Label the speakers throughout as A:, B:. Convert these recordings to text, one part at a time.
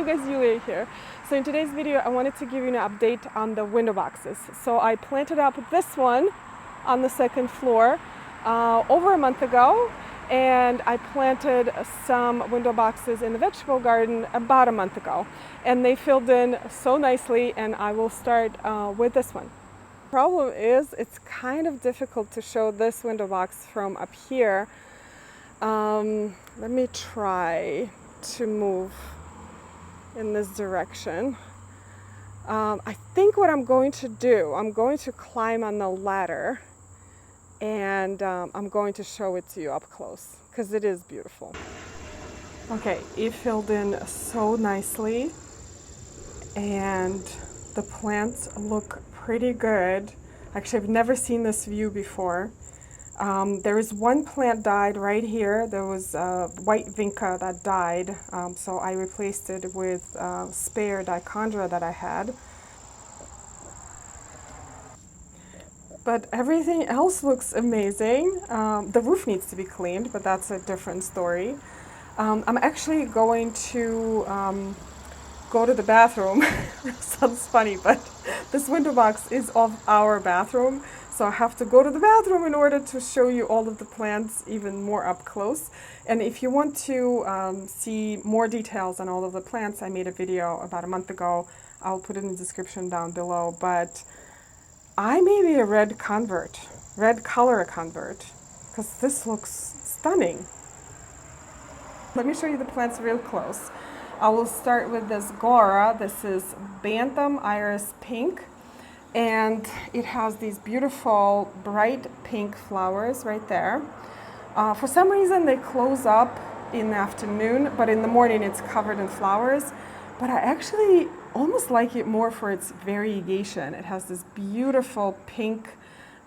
A: guys, Yulia here. So in today's video I wanted to give you an update on the window boxes. So I planted up this one on the second floor over a month ago, and I planted some window boxes in the vegetable garden about a month ago, and they filled in so nicely, and I will start with this one. The problem is it's kind of difficult to show this window box from up here. Let me try to move in this direction. I think what I'm going to do, I'm going to climb on the ladder, and I'm going to show it to you up close because it is beautiful. Okay, it filled in so nicely and the plants look pretty good. Actually, I've never seen this view before. There is one plant died right here. There was white vinca that died, so I replaced it with spare dichondra that I had. But everything else looks amazing. The roof needs to be cleaned, but that's a different story. I'm actually going to go to the bathroom. Sounds funny, but this window box is of our bathroom, so I have to go to the bathroom in order to show you all of the plants even more up close. And if you want to see more details on all of the plants, I made a video about a month ago. I'll put it in the description down below. But I may be a red color convert, because this looks stunning. Let me show you the plants real close. I will start with this Gora. This is Bantam Iris Pink, and it has these beautiful bright pink flowers right there. For some reason they close up in the afternoon, but in the morning it's covered in flowers. But I actually almost like it more for its variegation. It has this beautiful pink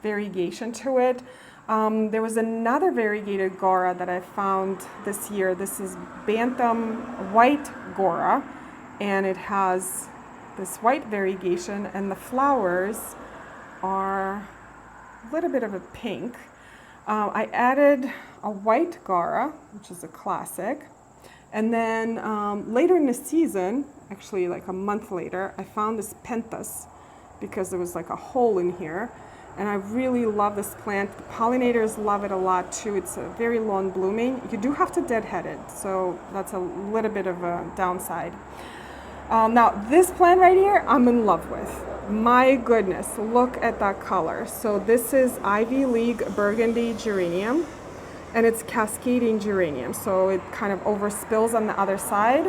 A: variegation to it. There was another variegated Gora that I found this year. This is Bantam White Gora, and it has this white variegation, and the flowers are a little bit of a pink. I added a white Gora, which is a classic, and then later in the season, actually like a month later, I found this Pentas because there was like a hole in here. And I really love this plant. The pollinators love it a lot too. It's a very long blooming. You do have to deadhead it, so that's a little bit of a downside. Now this plant right here, I'm in love with. My goodness, look at that color. So this is Ivy League Burgundy Geranium, and it's cascading geranium. So it kind of overspills on the other side.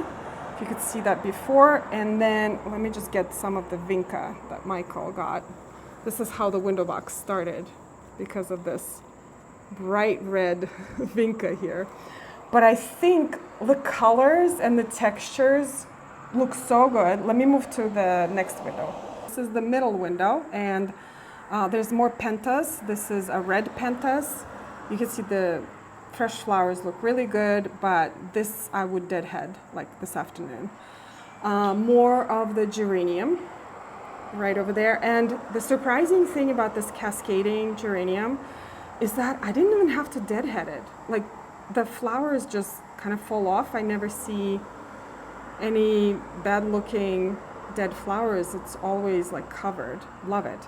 A: If you could see that before. And then let me just get some of the vinca that Michael got. This is how the window box started, because of this bright red vinca here. But I think the colors and the textures look so good. Let me move to the next window. This is the middle window, and there's more pentas. This is a red pentas. You can see the fresh flowers look really good, but this I would deadhead like this afternoon. More of the geranium right over there. And the surprising thing about this cascading geranium is that I didn't even have to deadhead it. Like, the flowers just kind of fall off. I never see any bad looking dead flowers. It's always like covered. Love it.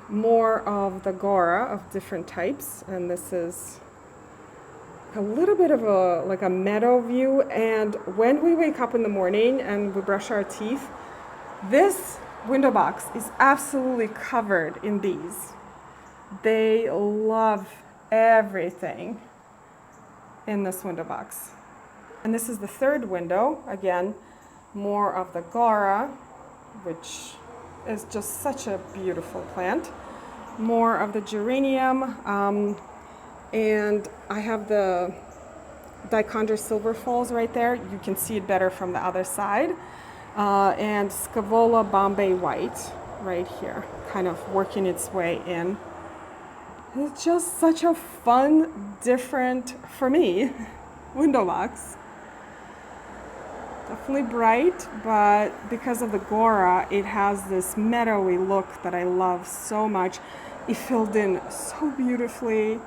A: More of the Gora of different types, and this is a little bit of a meadow view. And when we wake up in the morning and we brush our teeth, this window box is absolutely covered in these. They love everything in this window box. And this is the third window. Again, more of the Gora, which is just such a beautiful plant. More of the geranium, and I have the Dichondra Silver Falls right there. You can see it better from the other side. And Scaevola Bombay White right here, kind of working its way in. It's just such a fun, different, for me, window box. Definitely bright, but because of the Gora, it has this meadowy look that I love so much. It filled in so beautifully.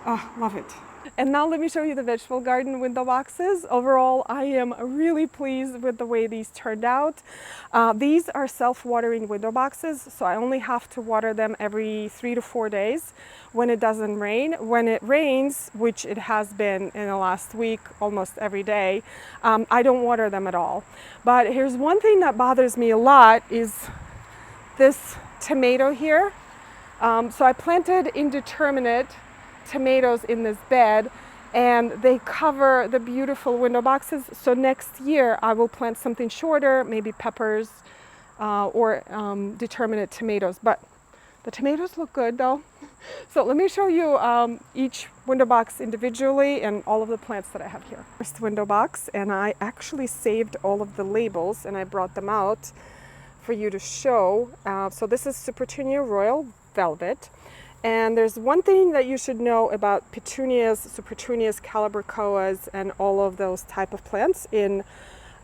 A: Oh, love it. And now let me show you the vegetable garden window boxes. Overall, I am really pleased with the way these turned out. These are self-watering window boxes, so I only have to water them every 3 to 4 days when it doesn't rain. When it rains, which it has been in the last week, almost every day, I don't water them at all. But here's one thing that bothers me a lot is this tomato here. So I planted indeterminate tomatoes in this bed, and they cover the beautiful window boxes. So next year I will plant something shorter, maybe peppers or determinate tomatoes. But the tomatoes look good though. So let me show you each window box individually and all of the plants that I have here. First window box, and I actually saved all of the labels and I brought them out for you to show. So this is Supertunia Royal Velvet. And there's one thing that you should know about petunias, Supertunias, calibrachoas, and all of those type of plants in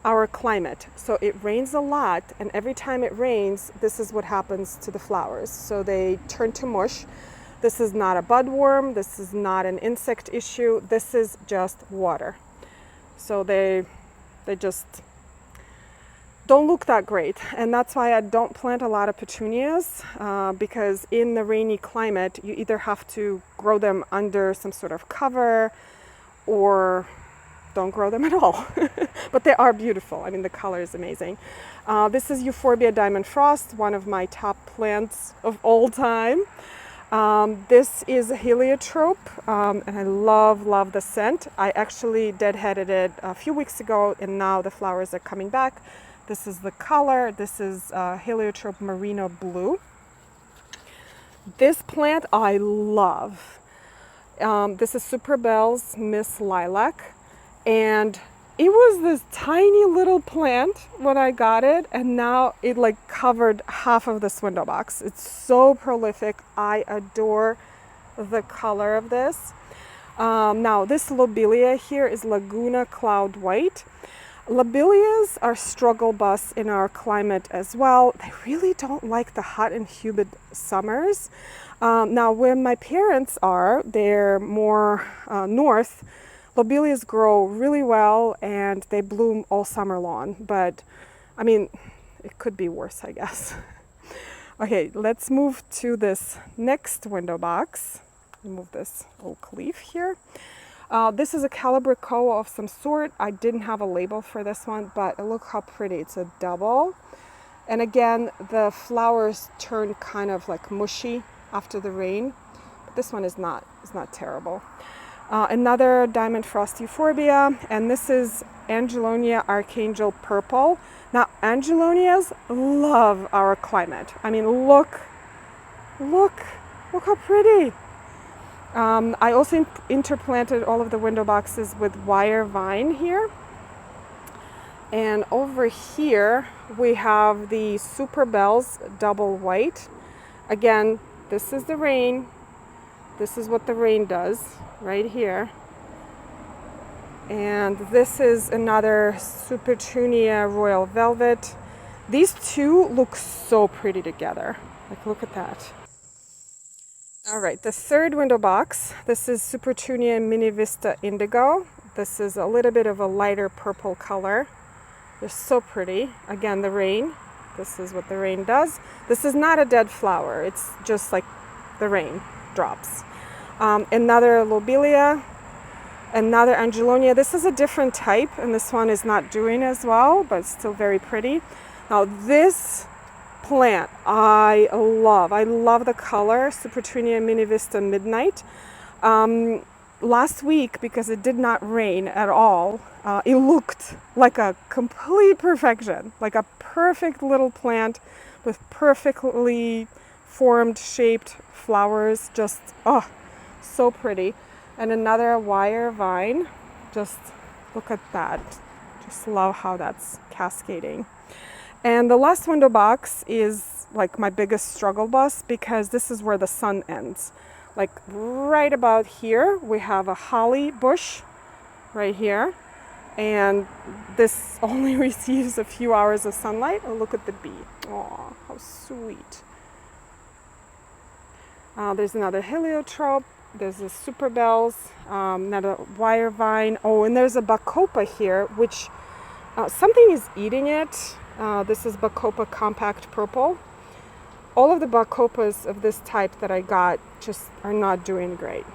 A: our climate. So it rains a lot, and every time it rains, this is what happens to the flowers. So they turn to mush. This is not a budworm, this is not an insect issue, this is just water. So they just don't look that great, and that's why I don't plant a lot of petunias, because in the rainy climate you either have to grow them under some sort of cover or don't grow them at all. But they are beautiful. I mean, the color is amazing. This is Euphorbia Diamond Frost, one of my top plants of all time. This is a heliotrope, and I love the scent. I actually deadheaded it a few weeks ago, and now the flowers are coming back. This is the color. This is Heliotrope Merino Blue. This plant I love. This is Super Bell's Miss Lilac. And it was this tiny little plant when I got it, and now it like covered half of this window box. It's so prolific. I adore the color of this. Now this lobelia here is Laguna Cloud White. Lobelias are struggle bus in our climate as well. They really don't like the hot and humid summers. Now where my parents are, they're more north. Lobelias grow really well and they bloom all summer long, but I mean, it could be worse, I guess. Okay, let's move to this next window box. Remove this oak leaf here. This is a calibrachoa of some sort. I didn't have a label for this one, but look how pretty. It's a double. And again, the flowers turn kind of like mushy after the rain. But this one is not terrible. Another Diamond Frost Euphorbia, and this is Angelonia Archangel Purple. Now, Angelonias love our climate. I mean, look how pretty. I also interplanted all of the window boxes with wire vine here. And over here, we have the Super Bells Double White. Again, this is the rain. This is what the rain does right here. And this is another Supertunia Royal Velvet. These two look so pretty together. Like, look at that. All right, the third window box. This is Supertunia Mini Vista Indigo. This is a little bit of a lighter purple color. They're so pretty. Again, the rain. This is what the rain does. This is not a dead flower. It's just like the rain drops. Another lobelia, another Angelonia. This is a different type, and this one is not doing as well, but it's still very pretty. Now this plant I love. I love the color, Supertunia Mini Vista Midnight. Last week, because it did not rain at all, it looked like a complete perfection, like a perfect little plant with perfectly formed, shaped flowers. Just, oh, so pretty. And another wire vine. Just look at that. Just love how that's cascading. And the last window box is like my biggest struggle bus, because this is where the sun ends. Like right about here, we have a holly bush right here. And this only receives a few hours of sunlight. Oh, look at the bee. Oh, how sweet. There's another heliotrope. There's a super bells, not a wire vine. Oh, and there's a bacopa here, which something is eating it. This is bacopa compact purple. All of the bacopas of this type that I got just are not doing great.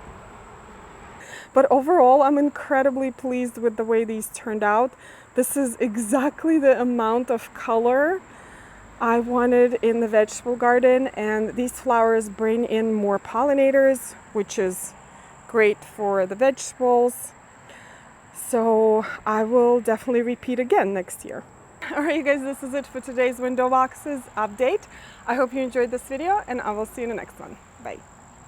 A: But overall, I'm incredibly pleased with the way these turned out. This is exactly the amount of color I wanted in the vegetable garden, and these flowers bring in more pollinators, which is great for the vegetables. So I will definitely repeat again next year. All right, you guys, this is it for today's Windowboxes update. I hope you enjoyed this video, and I will see you in the next one. Bye.